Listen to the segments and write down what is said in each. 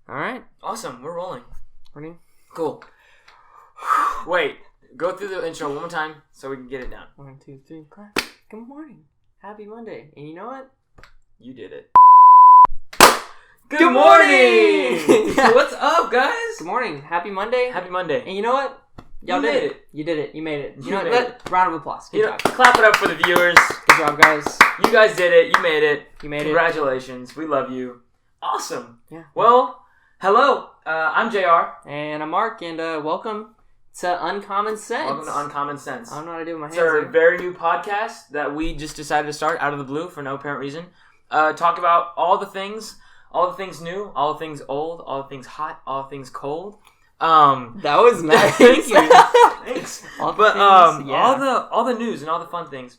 All right. Awesome. We're rolling. Ready? Cool. Wait. Go through the intro one more time so we can get it down. 1, 2, 3, clap. Good morning. Happy Monday. And you know what? You did it. Good morning! What's up, guys? Good morning. Happy Monday. Happy Monday. And you know what? Y'all You did made it. it. You did it. You made it. You know made what? it. Round of applause. Good job. Clap it up for the viewers. Good job, guys. You guys did it. You made it. You made Congratulations. We love you. Awesome. Yeah. Well, hello. I'm JR. it. And I'm Mark, and welcome to Uncommon Sense. Welcome to Uncommon Sense. I don't know what to do with my hands. It's our here. very new podcast that we just decided to start out of the blue for no apparent reason. Talk about all the things new, all the things old, all the things hot, all the things cold. That was nice. Thank you. Thanks. All the But things, yeah. all the news and all the fun things.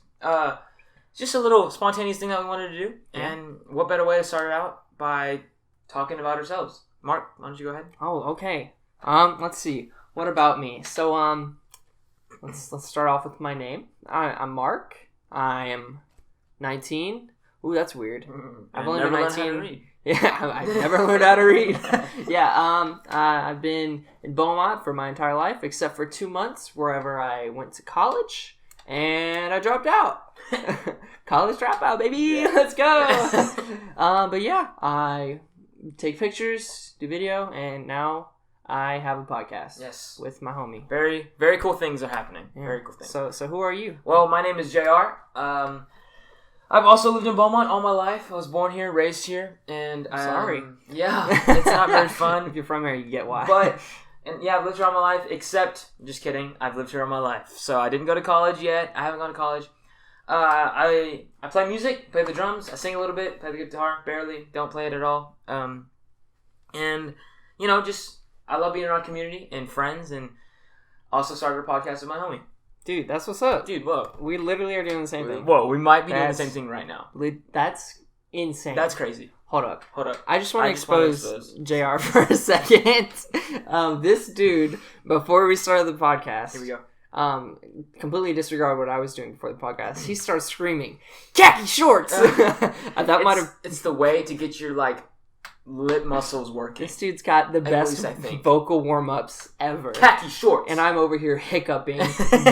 Just a little spontaneous thing that we wanted to do. Yeah. And what better way to start it out by talking about ourselves? Mark, why don't you go ahead? Oh, okay. Let's see. What about me? So, let's start off with my name. I'm Mark. I am 19. Ooh, that's weird. I've only been 19. Yeah, I've never learned how to read. Yeah, I've been in Beaumont for my entire life, except for 2 months wherever I went to college, and I dropped out. College dropout, baby. Yeah. Let's go. But yeah, I take pictures, do video, and now I have a podcast. Yes. With my homie. Very, very cool things are happening. Yeah. Very cool things. So who are you? Well, my name is JR. I've also lived in Beaumont all my life. I was born here, raised here, and Sorry. Yeah, it's not very fun. If you're from here, you get why. But and yeah, I've lived here all my life. Except, just kidding. I've lived here all my life. So I didn't go to college yet. I haven't gone to college. I play music, play the drums. I sing a little bit, play the guitar, barely. Don't play it at all. And you know, just I love being around community and friends, and also started a podcast with my homie. Dude, that's what's up. Dude, whoa. We literally are doing the same thing. Whoa, we might be doing the same thing right now. That's insane. That's crazy. Hold up. I just want to expose JR for a second. This dude, before we started the podcast, here we go. Completely disregard what I was doing before the podcast. He starts screaming, "KHAKI shorts!" It's the way to get your lip muscles working. This dude's got the best vocal warm-ups ever. KHAKI shorts. And I'm over here hiccuping,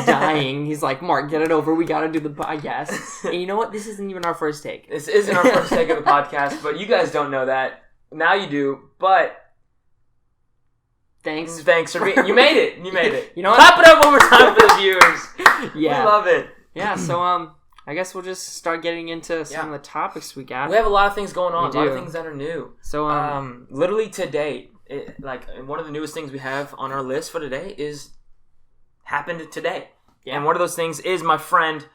dying. He's like, "Mark, get it over. We got to do the podcast." And you know what? This isn't even our first take. This isn't our first take of the podcast, but you guys don't know that. Now you do, but Thanks for being... You made it. You made it. You know what? Clap it up one more time for the viewers. Yeah. We love it. Yeah, so, I guess we'll just start getting into some of the topics we got. We have a lot of things going on. We A lot do. of things that are new. So, literally today, one of the newest things we have on our list for today is happened today. Yeah. And one of those things is my friend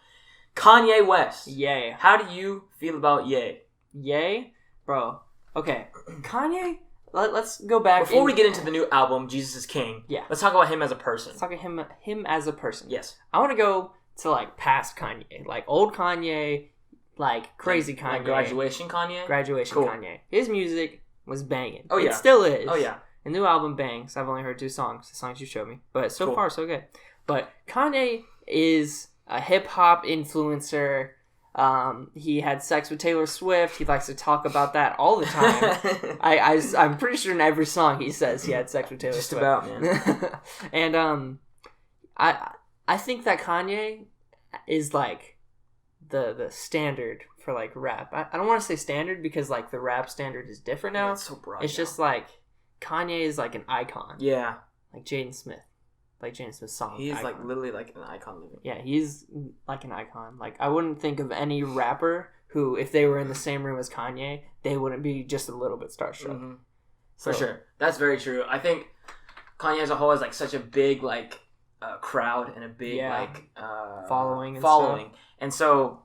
Kanye West. Yay. How do you feel about Ye? Yay? Bro. Okay. Kanye, let's go back. Before we get into the new album, Jesus is King, let's talk about him as a person. Let's talk about him as a person. Yes. I want to go to, past Kanye. Old Kanye, crazy Kanye. Like graduation Kanye? Graduation Kanye. His music was banging. Oh, yeah. It still is. Oh, yeah. The new album bangs. I've only heard 2 songs. The songs you showed me. But so far, so good. But Kanye is a hip-hop influencer. He had sex with Taylor Swift. He likes to talk about that all the time. I'm pretty sure in every song he says he had sex with Taylor Swift. Just about, man. And I think that Kanye is the standard for rap. I don't want to say standard because the rap standard is different now. It's so broad. It's just Kanye is an icon. Yeah. Like Jaden Smith. Like Jaden Smith's song. He's icon. literally an icon living. Yeah, he's an icon. I wouldn't think of any rapper who, if they were in the same room as Kanye, they wouldn't be just a little bit starstruck. Mm-hmm. For sure. That's very true. I think Kanye as a whole has such a big crowd and a big following. And so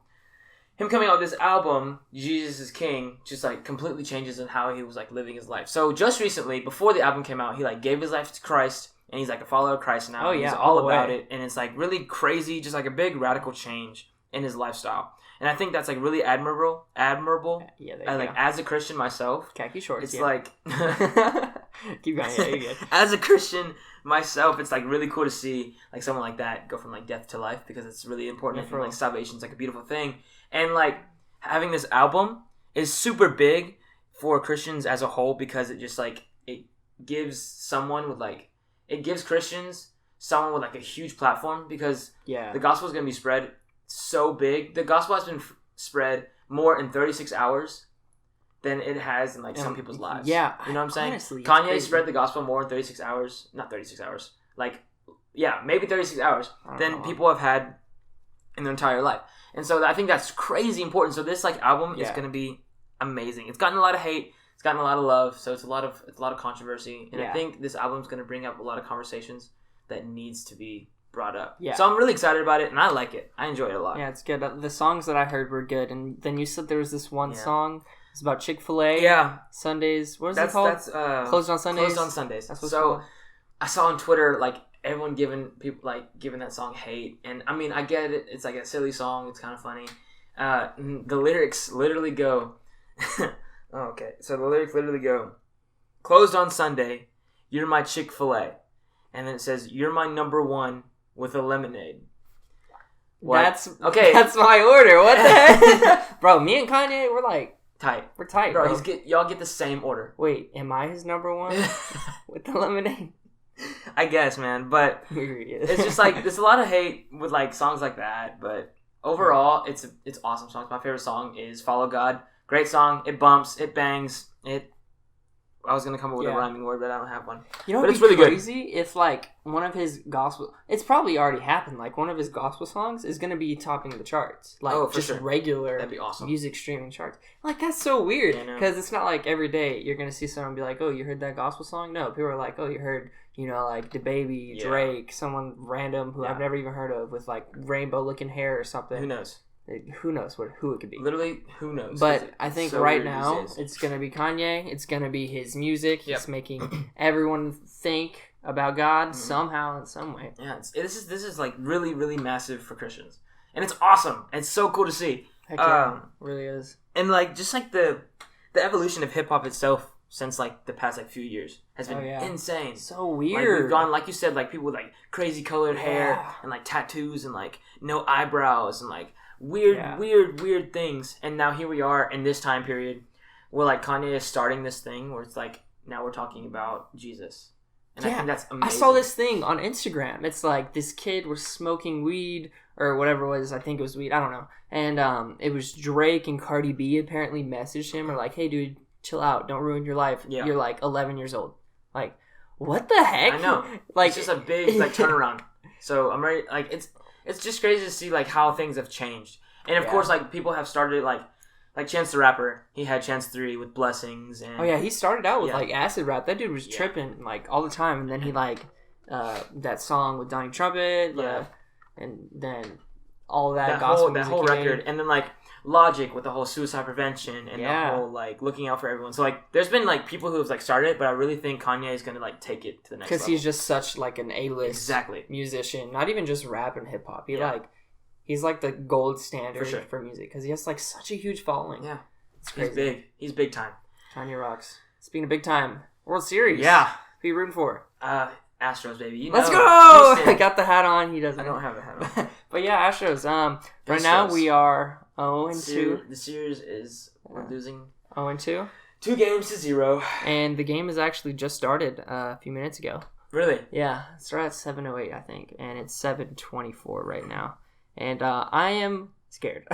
him coming out with this album, Jesus is King, just completely changes in how he was living his life. So just recently, before the album came out, he gave his life to Christ. And he's a follower of Christ now. Oh, yeah. He's all about it. And it's really crazy, just a big radical change in his lifestyle. And I think that's really admirable. Yeah, as a Christian myself. KHAKI shorts, it's Keep going, yeah, you're good. As a Christian myself, it's really cool to see someone like that go from death to life, because it's really important. Yeah, and salvation's a beautiful thing. And having this album is super big for Christians as a whole because it just like it gives Christians someone with like a huge platform because the gospel is going to be spread so big. The gospel has been spread more in 36 hours than it has in like some people's lives. Yeah. You know what I'm saying? Honestly, Kanye spread the gospel more in 36 hours. Not 36 hours. Like, yeah, maybe 36 hours than people have had in their entire life. And so I think that's crazy important. So this like album is going to be amazing. It's gotten a lot of hate. It's gotten a lot of love. So it's a lot of controversy. And I think this album is going to bring up a lot of conversations that needs to be brought up. Yeah. So I'm really excited about it, and I like it. I enjoy it a lot. Yeah, it's good. The songs that I heard were good, and then you said there was this one song. It's about Chick-fil-A. Yeah. Sundays. What is it called? That's Closed on Sundays. Closed on Sundays. That's what's so I saw on Twitter like everyone giving that song hate, and I mean I get it. It's like a silly song. It's kind of funny. The lyrics literally go. Okay, so the lyrics literally go, "Closed on Sunday, you're my Chick-fil-A," and then it says, "You're my number one with a lemonade." What? That's my order. What the heck? Bro, me and Kanye, we're like tight. We're tight, bro. Y'all get the same order. Wait, am I his number one with the lemonade? I guess, man, but it's just like there's a lot of hate with like songs like that, but overall, it's awesome songs. My favorite song is "Follow God." Great song. It bumps. It bangs. I was gonna come up with a rhyming word, but I don't have one. You know, but it's really crazy good. If like one of his gospel, it's probably already happened. Like one of his gospel songs is gonna be topping the charts, like just regular That'd be awesome. Music streaming charts. Like that's so weird because it's not like every day you're gonna see someone be like, "Oh, you heard that gospel song?" No, people are like, "Oh, you heard." You know, like DaBaby, Drake, someone random who I've never even heard of with like rainbow-looking hair or something. Who knows? Who knows who it could be? Literally, who knows? But I think so right now it's gonna be Kanye. It's gonna be his music. He's making everyone think about God somehow in some way. Yeah, this is like really really massive for Christians, and it's awesome. It's so cool to see. Heck yeah, it really is. And like just like the evolution of hip hop itself. Since like the past like few years has been insane. So weird. Like we've gone, like you said, like people with like crazy colored hair and like tattoos and like no eyebrows and like weird things. And now here we are in this time period where like Kanye is starting this thing where it's like now we're talking about Jesus. And I think that's amazing. I saw this thing on Instagram. It's like this kid was smoking weed or whatever it was. I think it was weed. I don't know. And it was Drake and Cardi B apparently messaged him or like, "Hey dude, chill out, don't ruin your life. You're like 11 years old." Like, what the heck? I know. Like, it's just a big like turnaround. So I'm ready. Like, it's just crazy to see like how things have changed. And of course, like people have started like Chance the Rapper. He had Chance 3 with Blessings. And he started out with like acid rap. That dude was tripping like all the time. And then he like that song with Donnie Trumpet. And then all that gospel that whole record. And then like Logic with the whole suicide prevention and the whole like looking out for everyone. So like there's been like people who have like started it, but I really think Kanye is gonna like take it to the next level. Because he's just such like an A-list musician, not even just rap and hip hop. He's like the gold standard for music because he has like such a huge following. Yeah, it's crazy. He's big. He's big time. Kanye rocks. Speaking of big time, World Series. Yeah, who you rooting for? Astros, baby. Let's go! Houston. I got the hat on. He doesn't. I don't have the hat on. But yeah, Astros. Right now we are 0-2. The series is we're losing 0-2. 2-0. And the game has actually just started a few minutes ago. Really? Yeah, it started at 7:08, I think, and it's 7:24 right now. And I am scared.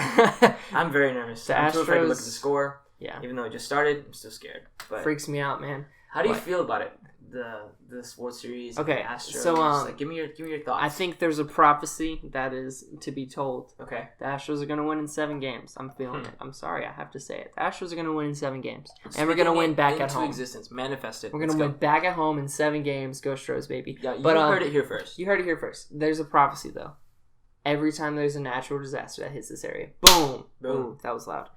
I'm very nervous. I'm too afraid to look at the score. Yeah. Even though it just started, I'm still scared. But freaks me out, man. How do you feel about it? The World Series, okay, Astros. So like, give me your thoughts. I think there's a prophecy that is to be told. Okay, the Astros are going to win in 7 games. I'm feeling it. I'm sorry, I have to say it. The Astros are going to win in 7 games, and we're going to win back at home. Existence, manifest it. We're going to win back at home in 7 games. Go Stros, baby! Yeah, you heard it here first. You heard it here first. There's a prophecy though. Every time there's a natural disaster that hits this area, boom, boom. Ooh, that was loud.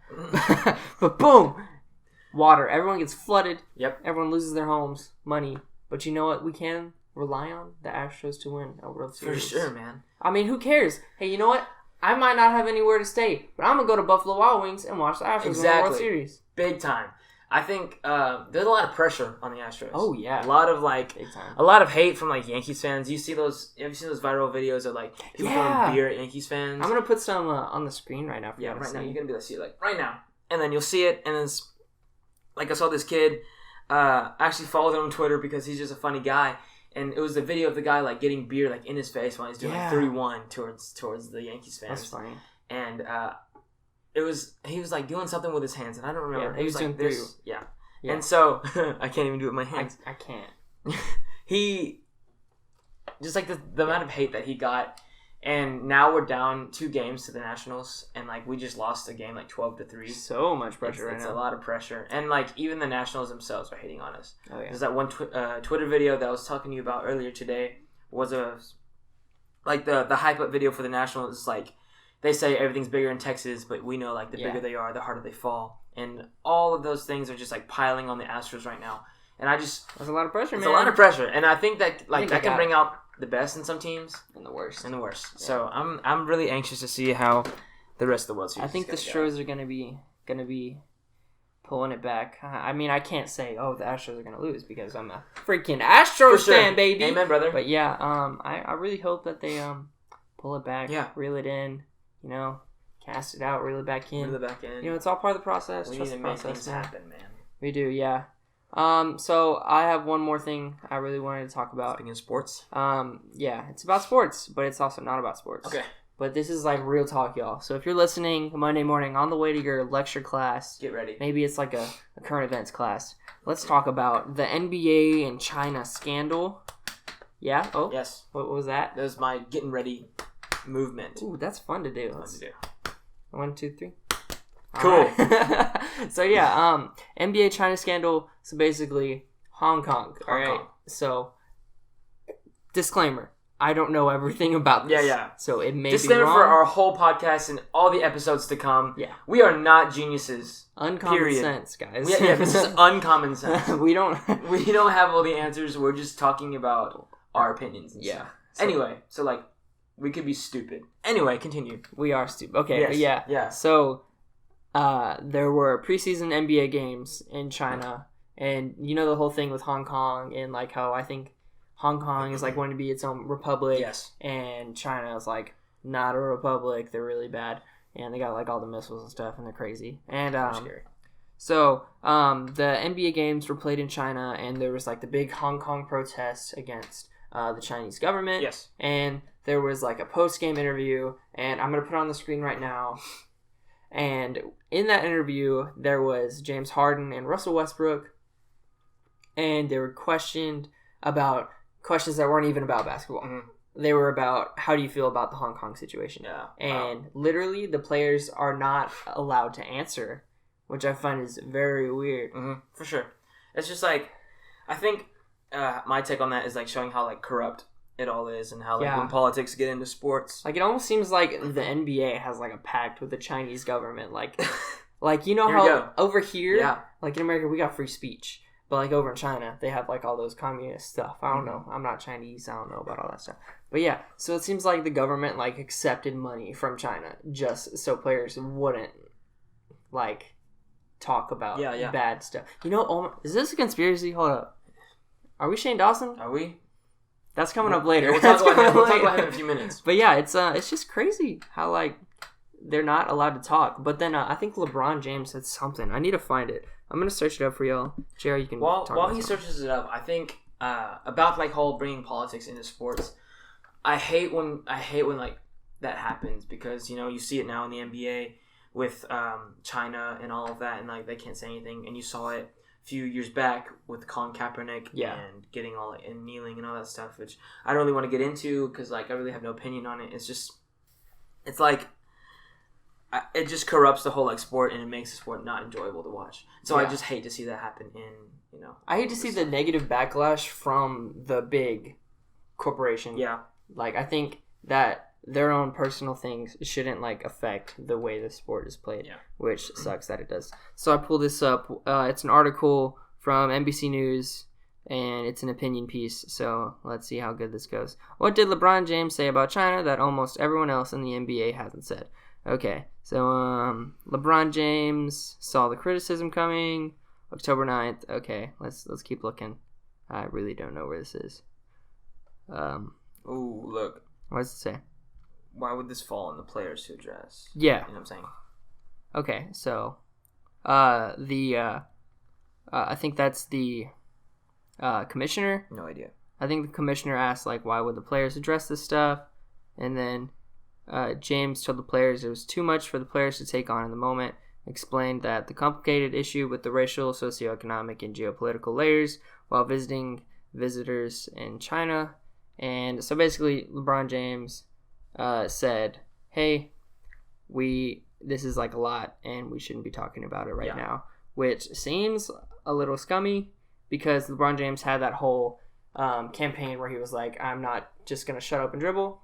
But boom, water. Everyone gets flooded. Yep. Everyone loses their homes, money. But you know what? We can rely on the Astros to win a World Series. For sure, man. I mean, who cares? Hey, you know what? I might not have anywhere to stay, but I'm going to go to Buffalo Wild Wings and watch the Astros win the World Series. Big time. I think there's a lot of pressure on the Astros. Oh, yeah. A lot of, like, a lot of hate from, like, Yankees fans. Have you seen those viral videos of, like, people throwing beer at Yankees fans? I'm going to put some on the screen right now. Right now. You're going to be able to see it, like, right now. And then you'll see it, and then like I saw this kid. I actually followed him on Twitter because he's just a funny guy. And it was a video of the guy like getting beer like in his face while he's doing like 3-1 towards the Yankees fans. That's funny. And he was like doing something with his hands, and I don't remember. Yeah, he was doing like this. Yeah. And so I can't even do it with my hands. I can't. He just like the amount of hate that he got, and now we're down 2 games to the Nationals, and like we just lost a game like 12-3. So much pressure right now. It's a lot of pressure, and like even the Nationals themselves are hating on us. Oh yeah. There's that one Twitter video that I was talking to you about earlier today. Was the hype up video for the Nationals. Is like they say everything's bigger in Texas, but we know like the bigger they are, the harder they fall, and all of those things are just like piling on the Astros right now. And there's a lot of pressure, man. There's a lot of pressure, and I think that that can bring out the best in some teams and the worst. Yeah. So I'm really anxious to see how the rest of the World Series. I think the Astros are gonna be pulling it back. I mean, I can't say the Astros are gonna lose because I'm a freaking Astros fan, baby. Amen, brother. But yeah, I really hope that they pull it back, reel it in, cast it out, reel it back in. It's all part of the process. We need to make things happen, man. We do, yeah. So I have one more thing I really wanted to talk about. Speaking of sports. Yeah, it's about sports, but it's also not about sports. Okay. But this is like real talk, y'all. So if you're listening Monday morning on the way to your lecture class, get ready. Maybe it's like a current events class. Let's talk about the NBA and China scandal. Yeah? Oh? Yes. What was that? That was my getting ready movement. Ooh, that's fun to do. Fun to do. 1, 2, 3. Cool. Right. So yeah, NBA China scandal. So basically, Hong Kong. All right. So, disclaimer: I don't know everything about this. Yeah. So it may disclaimer be wrong. for our whole podcast and all the episodes to come. Yeah. We are not geniuses. Uncommon sense, guys. Yeah. This is uncommon sense. we don't have all the answers. We're just talking about our opinions. And stuff. So, anyway, so like, we could be stupid. Anyway, continue. We are stupid. Okay. Yes. But yeah. Yeah. So. There were preseason NBA games in China, and the whole thing with Hong Kong and like how I think Hong Kong is like going to be its own republic, yes, and China is like not a republic. They're really bad, and they got like all the missiles and stuff, and they're crazy. And so the NBA games were played in China, and there was like the big Hong Kong protests against the Chinese government. Yes, and there was like a post-game interview, and I'm gonna put it on the screen right now. And in that interview, there was James Harden and Russell Westbrook, and they were questioned about questions that weren't even about basketball. Mm-hmm. They were about, how do you feel about the Hong Kong situation? Yeah. And literally, the players are not allowed to answer, which I find is very weird. Mm-hmm. For sure. It's just like, I think my take on that is like showing how like corrupt it all is, and how like when politics get into sports, like it almost seems like the NBA has like a pact with the Chinese government, like how over here, like in America we got free speech, but like over in China they have like all those communist stuff. I don't know, I'm not Chinese, I don't know about all that stuff, but yeah, so it seems like the government like accepted money from China just so players wouldn't like talk about bad stuff. Is this a conspiracy? Hold up, are we Shane Dawson? Are we? That's coming up later. We'll talk about him in a few minutes. But yeah, it's just crazy how like they're not allowed to talk. But then I think LeBron James said something. I need to find it. I'm gonna search it up for y'all. Jerry, you can while something. He searches it up. I think about like whole bringing politics into sports. I hate when like that happens, because you see it now in the NBA with China and all of that, and like they can't say anything, and you saw it few years back with Colin Kaepernick and getting all and kneeling and all that stuff, which I don't really want to get into because like I really have no opinion on it. It's like it just corrupts the whole like sport, and it makes the sport not enjoyable to watch. So I just hate to see that happen in I hate to see the negative backlash from the big corporation. Yeah, like I think that their own personal things shouldn't like affect the way the sport is played, which sucks that it does. So I pulled this up. It's an article from NBC News, and it's an opinion piece. So let's see how good this goes. What did LeBron James say about China that almost everyone else in the NBA hasn't said? Okay, so LeBron James saw the criticism coming October 9th. Okay, let's keep looking. I really don't know where this is. Ooh, look. What does it say? Why would this fall on the players to address? Yeah. You know what I'm saying? Okay, so the I think that's the commissioner. No idea. I think the commissioner asked, like, why would the players address this stuff? And then James told the players it was too much for the players to take on in the moment, explained that the complicated issue with the racial, socioeconomic, and geopolitical layers while visiting visitors in China. And so basically, LeBron James said, hey, this is like a lot, and we shouldn't be talking about it right now, which seems a little scummy because LeBron James had that whole campaign where he was like, I'm not just going to shut up and dribble,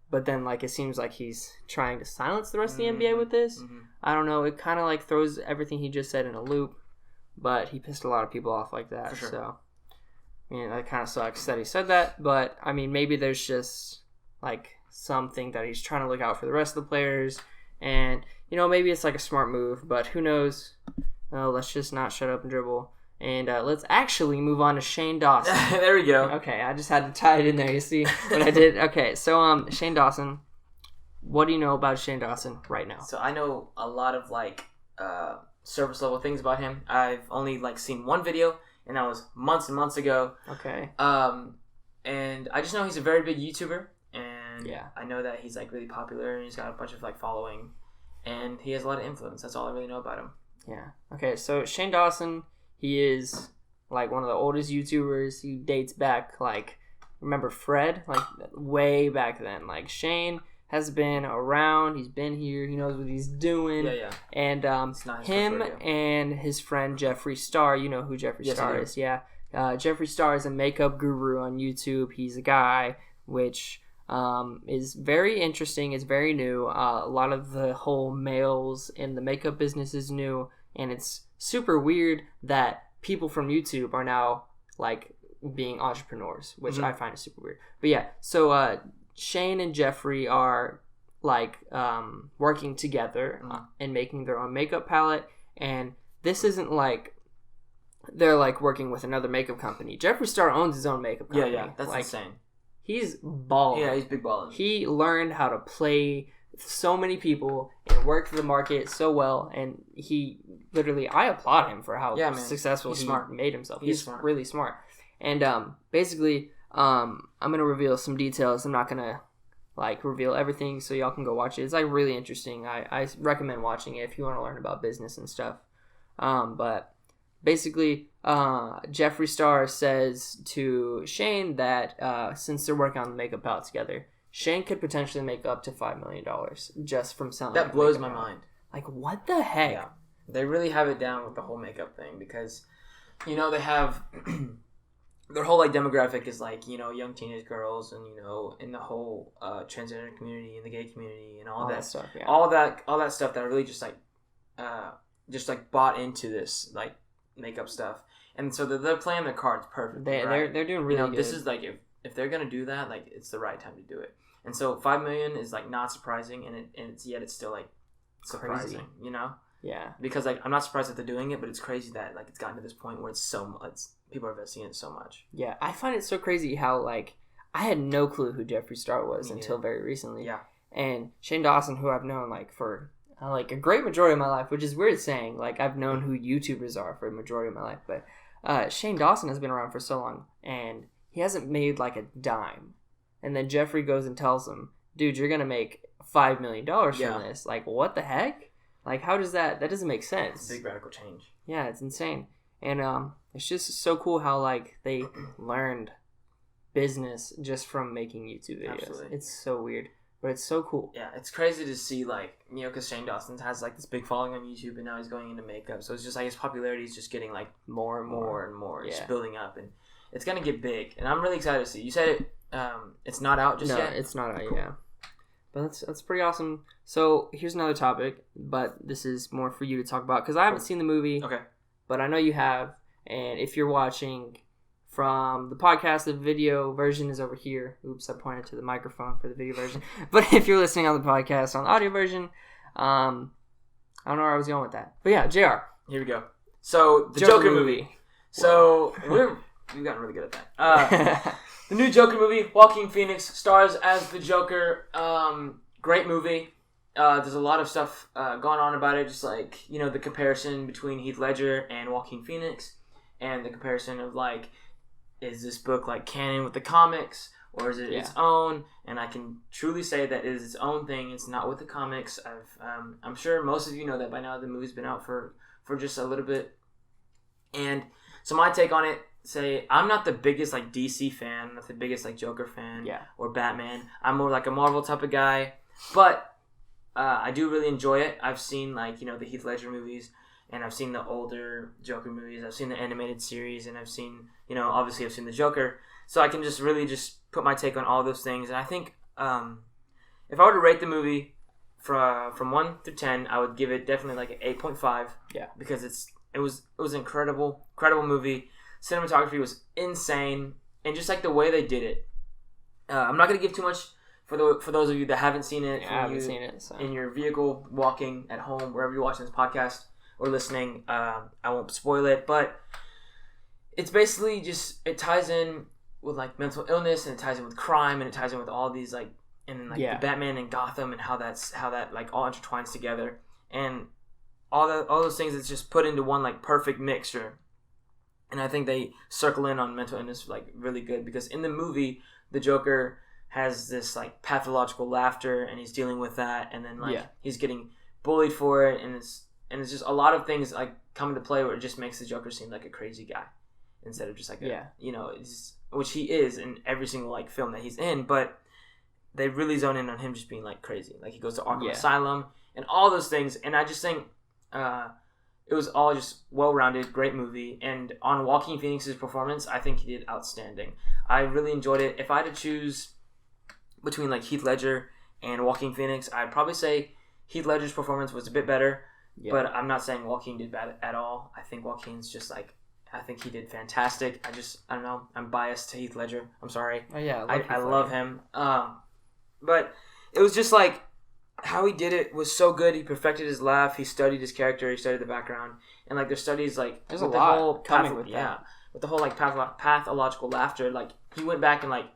but then like it seems like he's trying to silence the rest of the NBA with this. Mm-hmm. I don't know. It kind of like throws everything he just said in a loop, but he pissed a lot of people off like that. For sure. So, I mean, that kind of sucks that he said that, but I mean, maybe there's just like something that he's trying to look out for the rest of the players, and maybe it's like a smart move, but who knows? Let's just not shut up and dribble. And let's actually move on to Shane Dawson. There we go. Okay, I just had to tie it in there. You see what I did? Okay, so Shane Dawson. What do you know about Shane Dawson right now? So I know a lot of like surface level things about him. I've only like seen one video, and that was months and months ago. Okay. And I just know he's a very big YouTuber, and I know that he's like really popular, and he's got a bunch of like following, and he has a lot of influence. That's all I really know about him. Yeah. Okay, so Shane Dawson. He is like one of the oldest YouTubers. He dates back, like, remember Fred? Like, way back then. Like, Shane has been around. He's been here. He knows what he's doing. Yeah. And him and his friend Jeffree Star. You know who Jeffree Star is. Yeah. Jeffree Star is a makeup guru on YouTube. He's a guy which is very interesting. It's very new. A lot of the whole males in the makeup business is new. And it's super weird that people from YouTube are now like being entrepreneurs, which I find is super weird. But yeah, so Shane and Jeffree are like working together and making their own makeup palette. And this isn't like they're like working with another makeup company. Jeffree Star owns his own makeup company. Yeah, that's like, insane. He's balling. Yeah, he's big balling. He learned how to play so many people and worked the market so well, and he literally, I applaud him for how successful he made himself. He's really smart. And basically, I'm gonna reveal some details. I'm not gonna like reveal everything, so y'all can go watch it. It's like really interesting. I recommend watching it if you want to learn about business and stuff. But basically, Jeffree Star says to Shane that since they're working on the makeup palette together, Shane could potentially make up to $5 million just from selling. That blows my mind. Like, what the heck? Yeah. They really have it down with the whole makeup thing because, they have their whole like demographic is like young teenage girls and in the whole transgender community and the gay community and all that stuff. Yeah. All that stuff that are really just like bought into this like makeup stuff, and so they're playing their cards perfectly. They're doing really good. This is like if they're gonna do that, like it's the right time to do it. And so $5 million is like not surprising, and it's still like surprising, crazy. Yeah. Because like I'm not surprised that they're doing it, but it's crazy that like it's gotten to this point where people are investing in it so much. Yeah, I find it so crazy how like I had no clue who Jeffree Star was until very recently. Yeah. And Shane Dawson, who I've known like for like a great majority of my life, which is weird saying. Like I've known who YouTubers are for a majority of my life, but Shane Dawson has been around for so long, and he hasn't made like a dime. And then Jeffree goes and tells him, dude, you're going to make $5 million from this. Like, what the heck? Like, how does that doesn't make sense. It's a big radical change. Yeah, it's insane. And it's just so cool how, like, they learned business just from making YouTube videos. Absolutely. It's so weird, but it's so cool. Yeah, it's crazy to see, like, because Shane Dawson has, like, this big following on YouTube, and now he's going into makeup. So it's just, like, his popularity is just getting, like, more and more. It's building up, and it's going to get big. And I'm really excited to see. You said it. It's not out just yet? No, it's not out, yeah. But that's pretty awesome. So, here's another topic, but this is more for you to talk about, because I haven't seen the movie. Okay. But I know you have, and if you're watching from the podcast, the video version is over here. Oops, I pointed to the microphone for the video version. But if you're listening on the podcast, on the audio version, I don't know where I was going with that. But yeah, JR. Here we go. So, the Joker movie. So, we've gotten really good at that. The new Joker movie, Joaquin Phoenix stars as the Joker. Great movie. there's a lot of stuff going on about it, just like, the comparison between Heath Ledger and Joaquin Phoenix, and the comparison of, like, is this book, like, canon with the comics, or is it its own? And I can truly say that it is its own thing. It's not with the comics. I'm sure most of you know that by now. The movie's been out for just a little bit. And so my take on it, say, I'm not the biggest, like, DC fan, not the biggest, like, Joker fan, or Batman. I'm more like a Marvel type of guy, but I do really enjoy it. I've seen, like, the Heath Ledger movies, and I've seen the older Joker movies. I've seen the animated series, and I've seen, obviously I've seen the Joker. So I can just really just put my take on all those things. And I think if I were to rate the movie from 1 through 10, I would give it definitely like an 8.5. Yeah. Because it was incredible movie. Cinematography was insane, and just like the way they did it. I'm not gonna give too much for those of you that haven't seen it. Yeah, I haven't seen it. So. In your vehicle, walking at home, wherever you're watching this podcast or listening, I won't spoil it, but it's basically just, it ties in with, like, mental illness, and it ties in with crime, and it ties in with all these, like, and then, like, the Batman and Gotham, and how that like all intertwines together, and all those things. It's just put into one, like, perfect mixture. And I think they circle in on mental illness, like, really good, because in the movie the Joker has this, like, pathological laughter, and he's dealing with that, and then, like, he's getting bullied for it, and it's just a lot of things, like, come into play where it just makes the Joker seem like a crazy guy instead of just like which he is in every single, like, film that he's in, but they really zone in on him just being, like, crazy. Like, he goes to Arkham Asylum and all those things, and I just think it was all just well-rounded, great movie. And on Joaquin Phoenix's performance, I think he did outstanding. I really enjoyed it. If I had to choose between, like, Heath Ledger and Joaquin Phoenix, I'd probably say Heath Ledger's performance was a bit better, but I'm not saying Joaquin did bad at all. I think Joaquin's just, like, I think he did fantastic. I don't know. I'm biased to Heath Ledger. I'm sorry. Oh, yeah. I love him. But it was just, like, how he did it was so good. He perfected his laugh. He studied his character. He studied the background. And, like, there's studies, like, there's a lot coming with that. With the whole, like, pathological laughter. Like, he went back and, like,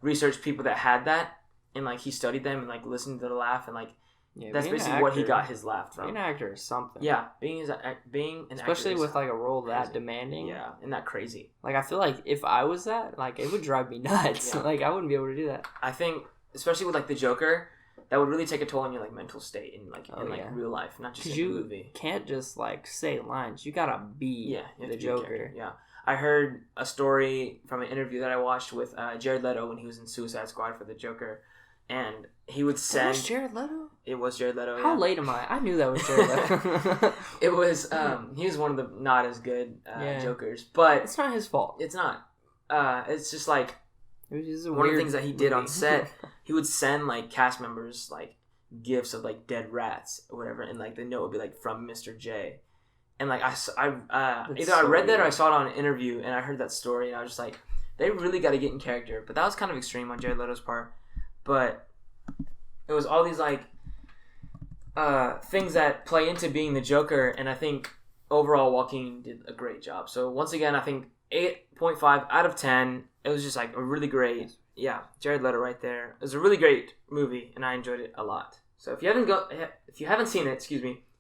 researched people that had that. And, like, he studied them and, like, listened to the laugh. And, like, that's basically what he got his laugh from. Being an actor is something. Yeah, being an actor, especially with, like, a role that demanding. Yeah, and that crazy. Like, I feel like if I was that, like, it would drive me nuts. Like, I wouldn't be able to do that. I think, especially with, like, the Joker, that would really take a toll on your, like, mental state in, like, real life, not just in the movie. You can't just, like, say lines. You gotta be the Joker. Yeah. I heard a story from an interview that I watched with Jared Leto when he was in Suicide Squad for the Joker. And he would send... It was Jared Leto? It was Jared Leto, How late am I? I knew that was Jared Leto. It was... he was one of the not as good Jokers. But... It's not his fault. It's not. It's just, like... It was just one of the things that he did on set, he would send, like, cast members, like, gifts of, like, dead rats or whatever. And, like, the note would be, like, from Mr. J. And, like, either I read that or I saw it on an interview and I heard that story. And I was just like, they really got to get in character. But that was kind of extreme on Jared Leto's part. But it was all these, like, things that play into being the Joker, and I think overall Joaquin did a great job. So once again, I think 8.5 out of 10. It was just, like, a really great, Jared Leto right there. It was a really great movie, and I enjoyed it a lot. So if you haven't seen it,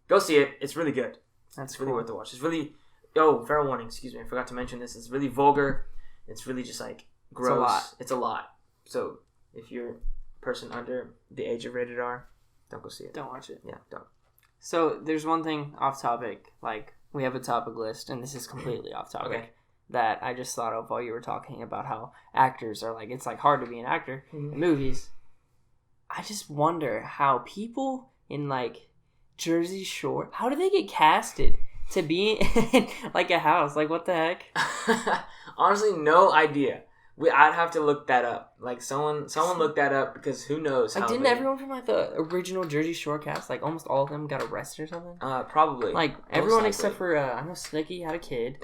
go see it. It's really good. That's really worth the watch. It's really, fair warning, I forgot to mention this. It's really vulgar. It's really just, like, gross. It's a lot. So if you're a person under the age of rated R, don't go see it. Don't watch it. Yeah, don't. So there's one thing off topic. Like, we have a topic list, and this is completely off topic, that I just thought of while you were talking about how actors are, like, it's, like, hard to be an actor in movies. I just wonder how people in, like, Jersey Shore, how do they get casted to be in, like, a house? Like, what the heck? Honestly, no idea. I'd have to look that up. Like, someone look that up, because who knows? Like, didn't everyone from, like, the original Jersey Shore cast, like, almost all of them got arrested or something? Probably. Like, everyone except for I know Snicky had a kid.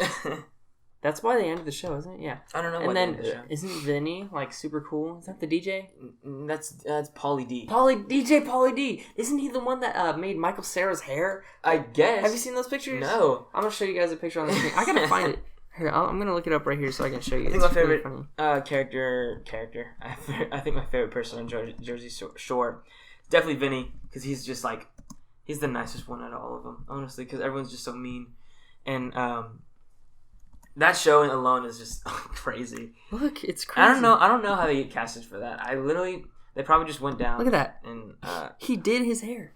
That's why they ended the show, isn't it? Yeah. I don't know. And then isn't Vinny, like, super cool? Is that the DJ? That's Pauly D. DJ Pauly D. Isn't he the one that made Michael Cera's hair? I guess. Have you seen those pictures? No. I'm gonna show you guys a picture on the screen. I gotta find it. Here, I'm gonna look it up right here so I can show you. I think my favorite character. I think my favorite person on Jersey Shore. definitely Vinny, because he's just like, he's the nicest one out of all of them, honestly, because everyone's just so mean. And that show alone is just crazy. Look, it's crazy. I don't know how they get casted for that. They probably just went down. Look at that. And he did his hair.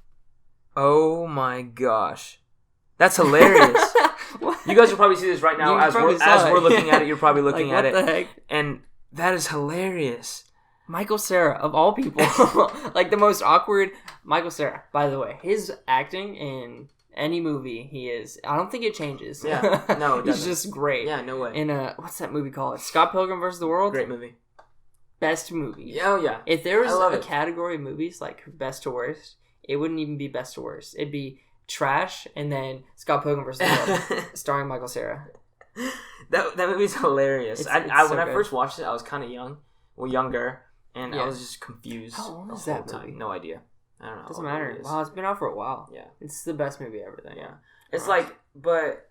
oh my gosh, that's hilarious. You guys will probably see this right now as we're looking at it. You're probably looking like, at what it, the heck? and that is hilarious. Michael Cera, of all people, like the most awkward. Michael Cera, by the way, his acting in any movie he is, I don't think it changes. Yeah, no, it doesn't. He's just great. Yeah, no way. In what's that movie called? Scott Pilgrim vs. the World. Great movie. Best movie. Oh yeah. If there was a category of movies like best to worst, it wouldn't even be best to worst. It'd be trash and then Scott Pilgrim vs. the World, starring Michael Cera. That movie's hilarious. It's When so I good. first watched it, I was kind of younger, and I was just confused. How old the is whole that movie? time. No idea. I don't know. Doesn't matter. Wow, it's been out for a while. Yeah. It's the best movie ever. Then. Yeah. It's like, but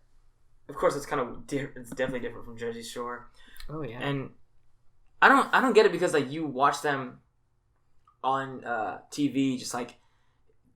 of course, it's kind of it's definitely different from Jersey Shore. Oh yeah. And I don't get it because like you watch them on TV, just like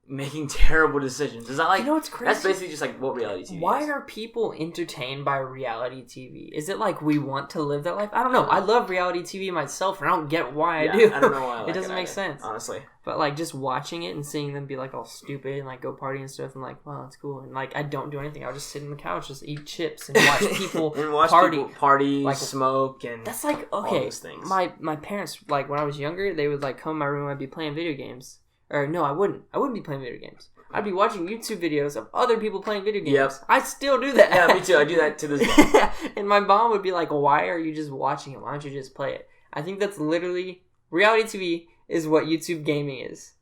making terrible decisions. Is that like, you know what's crazy? That's basically just like what reality TV Why is. are people entertained by reality TV? Is it like we want to live that life? I don't know. I love reality TV myself, and I don't get why I do. I don't know why I like it doesn't make sense, honestly. But like just watching it and seeing them be like all stupid and like go party and stuff, and like, wow, that's cool. And like I don't do anything. I'll just sit on the couch, just eat chips and watch people party, like, smoke, and that's like all okay. those things. My parents, like when I was younger, they would like come in my room. I'd be playing video games, or no, I wouldn't. I wouldn't be playing video games. I'd be watching YouTube videos of other people playing video games. Yep. I still do that. Yeah, me too. I do that to this day. And my mom would be like, why are you just watching it? Why don't you just play it? I think that's literally... Reality TV is what YouTube gaming is.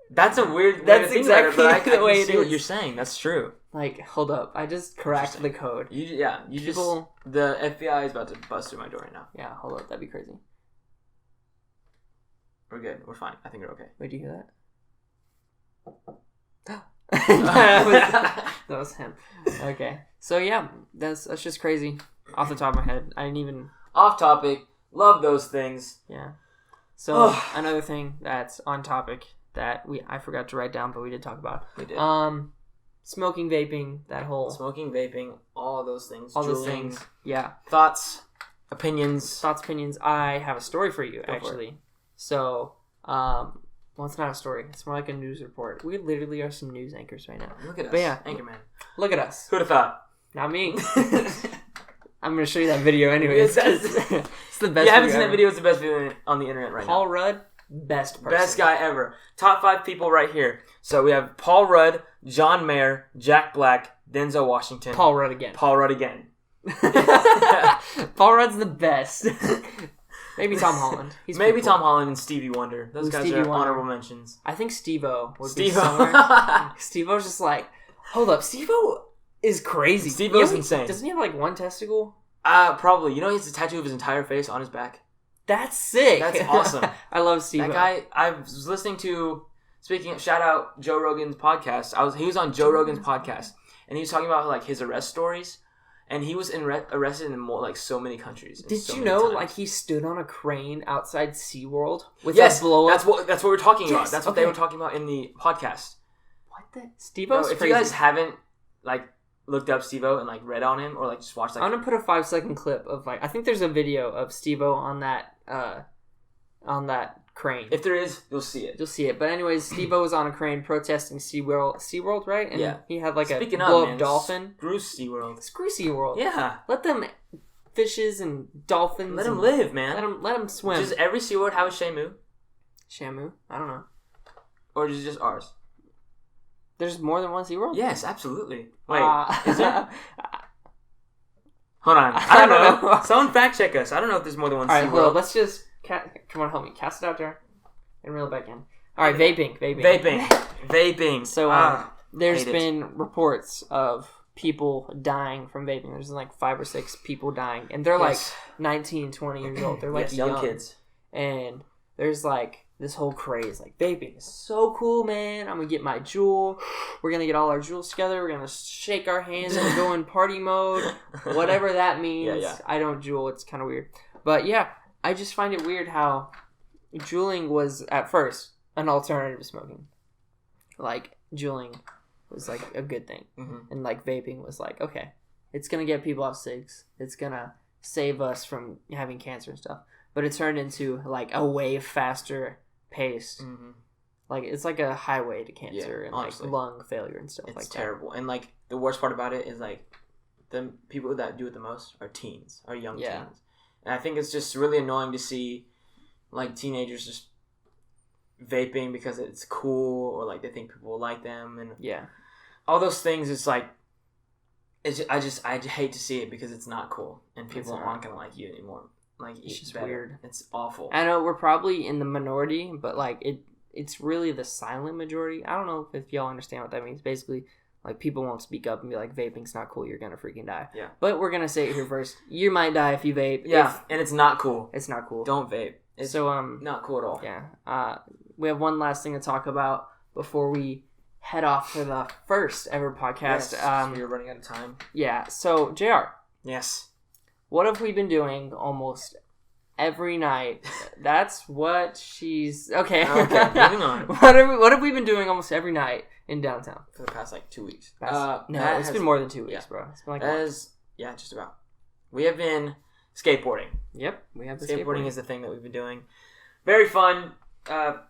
That's a weird... That's exactly the way it is. What is. you're saying. That's true. Like, hold up. I just cracked the code. The FBI is about to bust through my door right now. Yeah, hold up. That'd be crazy. We're good. We're fine. I think we're okay. Wait, do you hear that? that was him. Okay, so yeah, that's just crazy. Off the top of my head, I didn't even. Off topic. Love those things. Yeah. So another thing that's on topic that I forgot to write down, but we did talk about. We did. Smoking, vaping, that whole smoking, vaping, all those things. All those things. Yeah. Thoughts, opinions. I have a story for you actually. So, well, it's not a story. It's more like a news report. We literally are some news anchors right now. Look at us. But yeah, Anchorman. Look at us. Who'd have thought? Not me. I'm going to show you that video anyways. It's the best. You haven't seen that video. It's the best video on the internet right now. Paul Rudd, best person. Best guy ever. Top 5 people right here. So we have Paul Rudd, John Mayer, Jack Black, Denzel Washington. Paul Rudd again. Paul Rudd's the best. Maybe Tom Holland. Maybe Tom Holland and Stevie Wonder. Those guys are honorable mentions. I think Steve-O would be somewhere. Steve-O's just like, hold up, Steve-O is crazy. Steve-O's insane. Doesn't he have like one testicle? Probably. You know he has a tattoo of his entire face on his back? That's sick. That's awesome. I love Steve-O. That guy, I was listening to, shout out Joe Rogan's podcast. He was on Joe Rogan's podcast, and he was talking about like his arrest stories. And he was arrested in so many countries. Did you know, like, he stood on a crane outside SeaWorld with a blow up? That's what we're talking about. That's what they were talking about in the podcast. What the? Steve-O's crazy. If you guys haven't, looked up Steve-O and, read on him or, just watched, I'm going to put a 5-second clip of, I think there's a video of Steve-O on that crane. If there is, you'll see it. You'll see it. But anyways, Steve-O was on a crane protesting SeaWorld, right? And yeah. He had a blow-up dolphin. Screw SeaWorld. Screw SeaWorld. Yeah. Let them fishes and dolphins. Let them live, man. Let them swim. Does every SeaWorld have a Shamu? Shamu? I don't know. Or is it just ours? There's more than one SeaWorld? Yes, absolutely. Wait, is there? Hold on. I don't know. Someone fact check us. I don't know if there's more than one SeaWorld. Alright, well, let's just... Come on, help me. Cast it out there and reel it back in. Alright, vaping. So, there's been reports of people dying from vaping. There's 5 or 6 people dying. And they're 19, 20 years old. They're young kids. And there's this whole craze. Vaping is so cool, man. I'm going to get my Juul. We're going to get all our Juuls together. We're going to shake our hands and go in party mode. Whatever that means. Yeah. I don't Juul. It's kind of weird. But yeah. I just find it weird how Juuling was, at first, an alternative to smoking. Like, juuling was, like, a good thing. Mm-hmm. And, like, vaping was like, okay, it's going to get people off cigs. It's going to save us from having cancer and stuff. But it turned into, like, a way faster pace. Mm-hmm. Like, it's like a highway to cancer and, honestly, like, lung failure and stuff like that. It's terrible. And, like, the worst part about it is, like, the people that do it the most are teens, are young teens. And I think it's just really annoying to see, like, teenagers just vaping because it's cool or, like, they think people will like them. And all those things, it's like, I hate to see it because it's not cool. And people aren't going to like you anymore. Like, it's just weird. It's awful. I know we're probably in the minority, but, like, it's really the silent majority. I don't know if y'all understand what that means. Basically, like, people won't speak up and be like, vaping's not cool, you're gonna freaking die. Yeah. But we're gonna say it here first. You might die if you vape. Yeah, and it's not cool. It's not cool. Don't vape. It's not cool at all. Yeah. We have one last thing to talk about before we head off for the first ever podcast. Yes, we're running out of time. Yeah. So, JR. Yes. What have we been doing almost every night? That's what she's... Okay. Okay, moving on. What have we been doing almost every night in downtown? For the past, like, 2 weeks. No, it's been more than 2 weeks, bro. It's been like... Yeah, just about. We have been skateboarding. Yep, we have the skateboarding is the thing that we've been doing. Very fun.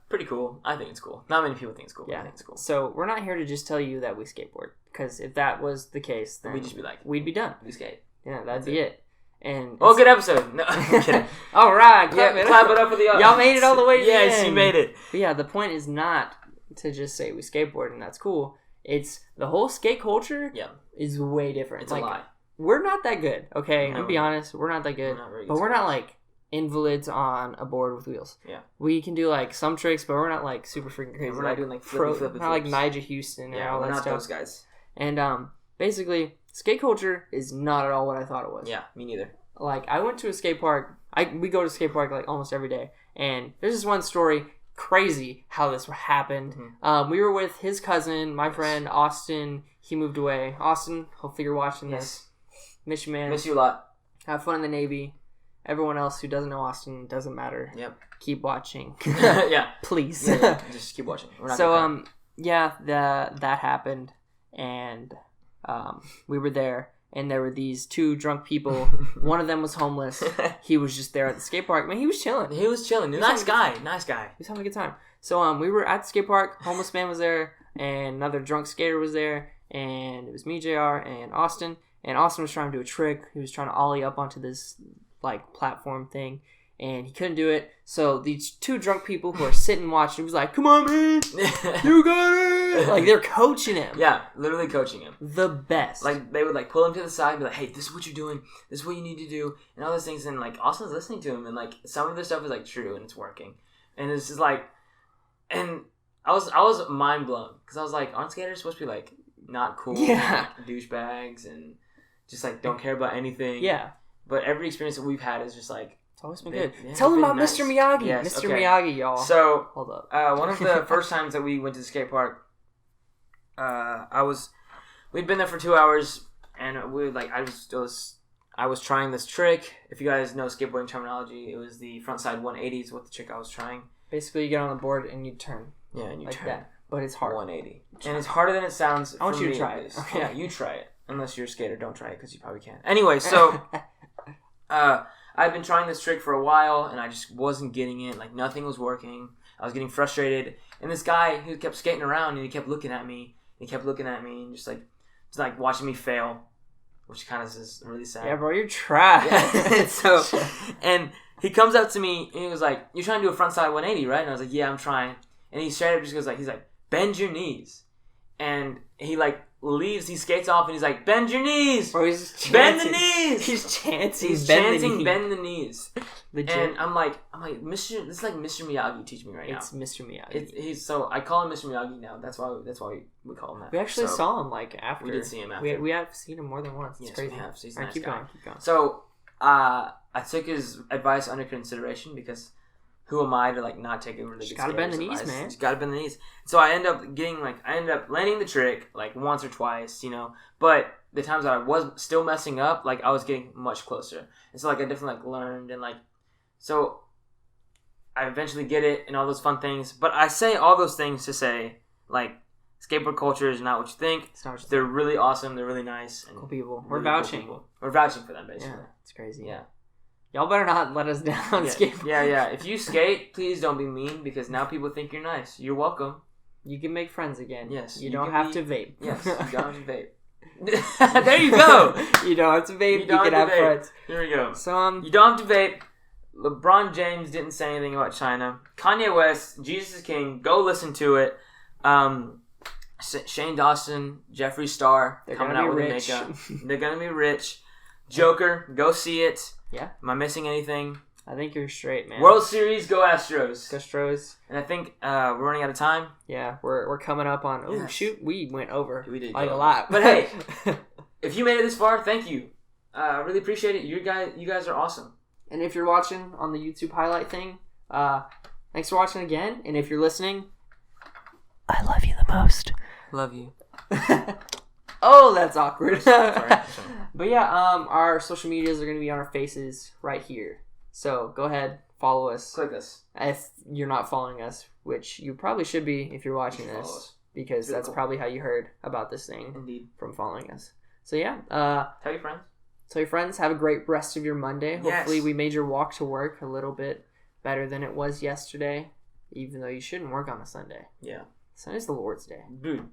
Pretty cool. I think it's cool. Not many people think it's cool, but I think it's cool. So, we're not here to just tell you that we skateboard. Because if that was the case, then... We'd just be like... We'd be done. We skate. Yeah, that'd be it. And good episode. No, I'm kidding. All right, clap it up for the y'all made it all the way to the Yes, end. you made it. But yeah, the point is not to just say we skateboard and that's cool. It's the whole skate culture is way different. It's like, a lie. We're not that good, okay? No, I'm be honest, we're not that good. But we're not like invalids on a board with wheels. Yeah. We can do like some tricks, but we're not like super freaking crazy. We're not doing like flippy not like Nigel Houston and all that stuff. We're not those guys. And basically, skate culture is not at all what I thought it was. Yeah, me neither. Like, I went to a skate park. We go to a skate park, like, almost every day. And there's this one story, crazy how this happened. Mm-hmm. We were with his cousin, my friend, Austin. He moved away. Austin, hopefully you're watching this. Miss you, man. Miss you a lot. Have fun in the Navy. Everyone else who doesn't know Austin, doesn't matter. Yep. Keep watching. Yeah. Please. Yeah. Just keep watching. We're not that happened. And we were there. And there were these two drunk people. One of them was homeless. He was just there at the skate park. Man, he was chilling. Nice guy. He was having a good time. So we were at the skate park. Homeless man was there. And another drunk skater was there. And it was me, JR, and Austin. And Austin was trying to do a trick. He was trying to ollie up onto this like platform thing. And he couldn't do it. So these two drunk people who are sitting watching, he was like, "Come on, man. You got it." Like, they're coaching him. Yeah, literally coaching him. The best. Like, they would, like, pull him to the side and be like, "Hey, this is what you're doing. This is what you need to do." And all those things. And, like, Austin's listening to him. And, like, some of the stuff is, like, true and it's working. And it's just, like... And I was mind blown. Because I was like, aren't skaters supposed to be, like, not cool? Yeah. And, like, douchebags and just, like, don't care about anything. Yeah. But every experience that we've had is just, like... It's always been good. Tell them about nice. Mr. Miyagi. Yes, Mr. Miyagi, y'all. So, hold up. One of the first times that we went to the skate park, we'd been there for 2 hours, and I was trying this trick. If you guys know skateboarding terminology, it was the frontside 180 is what the trick I was trying. Basically, you get on the board and you turn. Yeah, and you like turn. That. But it's hard. 180. And it's harder than it sounds. I want you to try it. Okay. Yeah, you try it. Unless you're a skater, don't try it because you probably can't. Anyway, so... I've been trying this trick for a while, and I just wasn't getting it. Like, nothing was working. I was getting frustrated. And this guy, he kept skating around, and he kept looking at me. And just watching me fail, which kind of is really sad. Yeah, bro, you're trash. Yeah. And he comes up to me, and he was like, "You're trying to do a frontside 180, right?" And I was like, "Yeah, I'm trying." And he straight up just goes he's like, "Bend your knees." And he, like, leaves, he skates off, and he's like, "Bend your knees!" Bro, he's chanting. Bend the knees! He's chanting, bend the knees. Legit. And I'm like, Mr. This is like Mr. Miyagi teaching me right now. It's Mr. Miyagi. So I call him Mr. Miyagi now. That's why we call him that. We actually saw him, like, after. We did see him after. We have seen him more than once. It's crazy. We have. So he's a nice keep guy. going. So, I took his advice under consideration because who am I to, like, not take a really good gotta bend the knees, man. You gotta bend the knees. So I end up landing the trick, like, once or twice, but the times that I was still messing up, like, I was getting much closer. And so, like, I definitely, like, learned and, like, so I eventually get it and all those fun things. But I say all those things to say, like, skateboard culture is not what you think. It's not what you They're really awesome. They're really nice. And cool people. really We're vouching. Cool people. We're vouching for them, basically. Yeah, it's crazy. Yeah. Y'all better not let us down on skateboard. Yeah. If you skate, please don't be mean because now people think you're nice. You're welcome. You can make friends again. Yes. You don't have to vape. Yes. You don't have to vape. There you go. You don't have to vape. You can have friends. Here we go. So you don't have to vape. LeBron James didn't say anything about China. Kanye West, Jesus is King. Go listen to it. Shane Dawson, Jeffree Star, they're coming gonna out be with rich. the makeup. They're gonna be rich. Joker, go see it. Yeah. Am I missing anything? I think you're straight, man. World Series, go Astros. Astros. And I think we're running out of time. Yeah, we're coming up on. Oh Yes. shoot, we went over. We did like go a lot. But hey, if you made it this far, thank you. I really appreciate it. You guys are awesome. And if you're watching on the YouTube highlight thing, thanks for watching again. And if you're listening, I love you the most. Love you. Oh, that's awkward. Sorry. But yeah, our social medias are going to be on our faces right here. So go ahead, follow us. Click us. If you're not following us, which you probably should be if you're watching Follow this, us. because Really that's cool. probably how you heard about this thing Indeed. from following us. So yeah, Tell your friends. tell your friends. Have a great rest of your Monday. Yes. Hopefully we made your walk to work a little bit better than it was yesterday, even though you shouldn't work on a Sunday. Yeah. Sunday's the Lord's Day. Dude.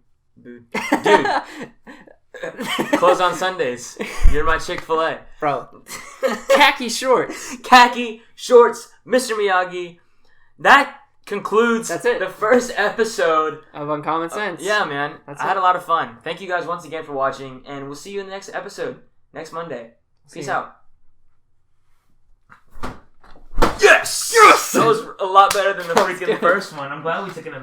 Close on Sundays. You're my Chick-fil-A. Bro. Khaki shorts. Khaki, shorts, Mr. Miyagi. That concludes That's it. the first episode. Of Uncommon Sense. Yeah, man. That's I had it. a lot of fun. Thank you guys once again for watching, and we'll see you in the next episode next Monday. See Peace ya. out. Yes! Yes! That was a lot better than the freaking first one. I'm glad we took an